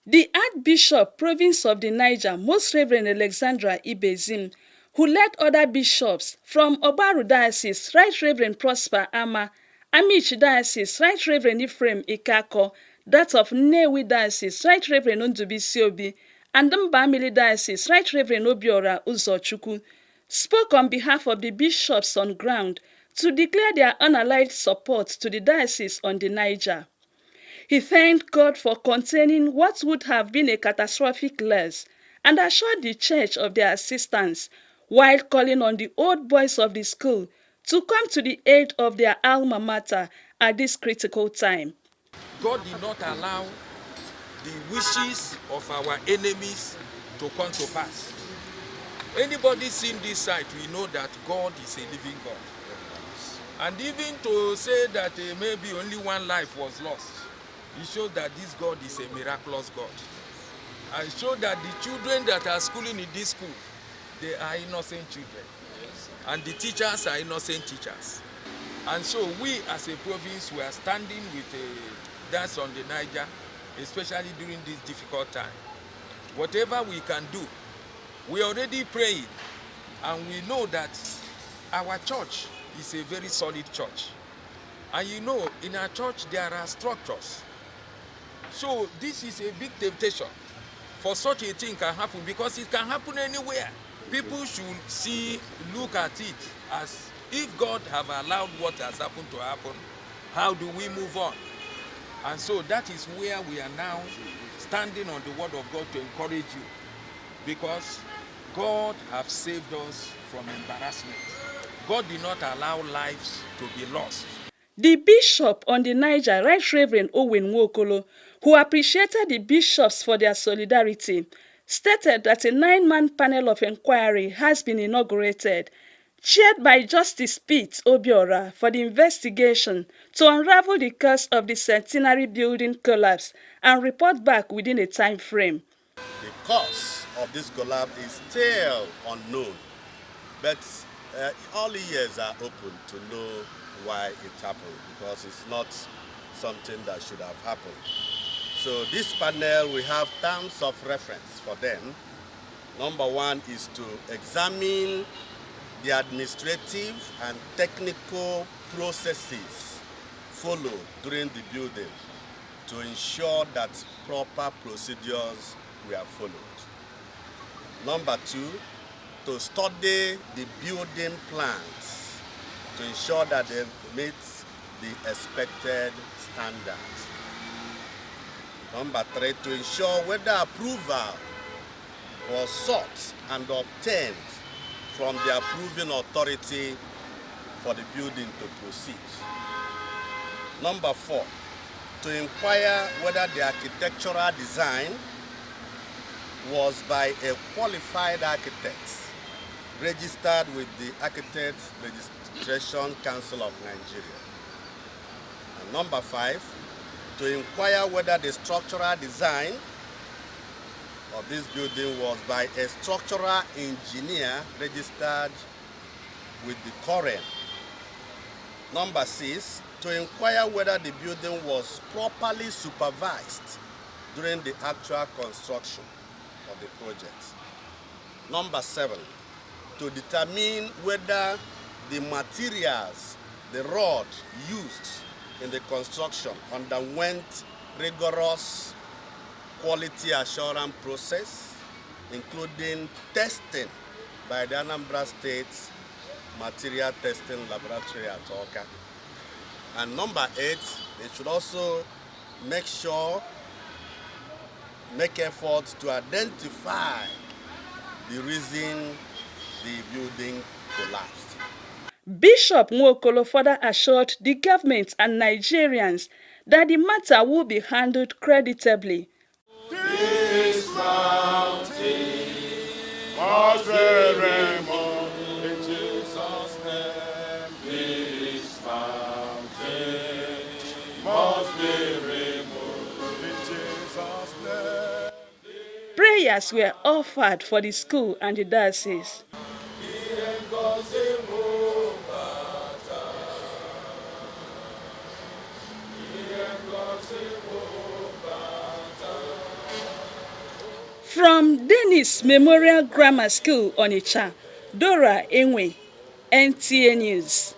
The Archbishop, Province of the Niger, Most Reverend Alexandra Ibezim, who led other bishops from Obaru Diocese, Right Reverend Prosper Ama, Amici Diocese, Right Reverend Ephraim Ikako, that of Nnewi Diocese, Right Reverend Ndubisi Obi, and Mbamili Diocese, Right Reverend Obiora Uzochukwu, spoke on behalf of the bishops on ground to declare their unallied support to the diocese on the Niger. He thanked God for containing what would have been a catastrophic loss and assured the church of their assistance, while calling on the old boys of the school to come to the aid of their alma mater at this critical time. God did not allow the wishes of our enemies to come to pass. Anybody seen this site, we know that God is a living God. And even to say that maybe only one life was lost, it shows that this God is a miraculous God. And shows that the children that are schooling in this school, they are innocent children. And the teachers are innocent teachers. And so we as a province, we are standing with Dance on the Niger, especially during this difficult time. Whatever we can do, we are already praying. And we know that our church is a very solid church. And you know, in our church, there are structures. So this is a big temptation for such a thing can happen, because it can happen anywhere. People should look at it as if God have allowed what has happened to happen, how do we move on? And so that is where we are now standing on the word of God to encourage you, because God have saved us from embarrassment. God did not allow lives to be lost. The bishop on the Niger, Right Reverend Owen Nwokolo, who appreciated the bishops for their solidarity, stated that a 9-man panel of inquiry has been inaugurated, chaired by Justice Pete Obiora, for the investigation to unravel the cause of the centenary building collapse and report back within a time frame. The cause of this collapse is still unknown, but all ears are open to know why it happened, because it's not something that should have happened. So this panel, we have terms of reference for them. Number one is to examine the administrative and technical processes followed during the building to ensure that proper procedures were followed. Number two, to study the building plans to ensure that they meet the expected standards. Number three, to ensure whether approval was sought and obtained from the approving authority for the building to proceed. Number four, to inquire whether the architectural design was by a qualified architect registered with the Architects Registration Council of Nigeria. And number five, to inquire whether the structural design of this building was by a structural engineer registered with the Korean. Number six, to inquire whether the building was properly supervised during the actual construction of the project. Number seven, to determine whether the materials, the rod used in the construction underwent rigorous quality assurance process, including testing by the Anambra State Material Testing Laboratory at Oka. And number eight, they should also make efforts to identify the reason the building collapsed. Bishop Nwokolo further assured the government and Nigerians that the matter will be handled creditably. This mountain must be removed in Jesus' name. This mountain must be removed in Jesus' name. Prayers were offered for the school and the diocese. From Dennis Memorial Grammar School, Onitsha, Dora Enwe, NTA News.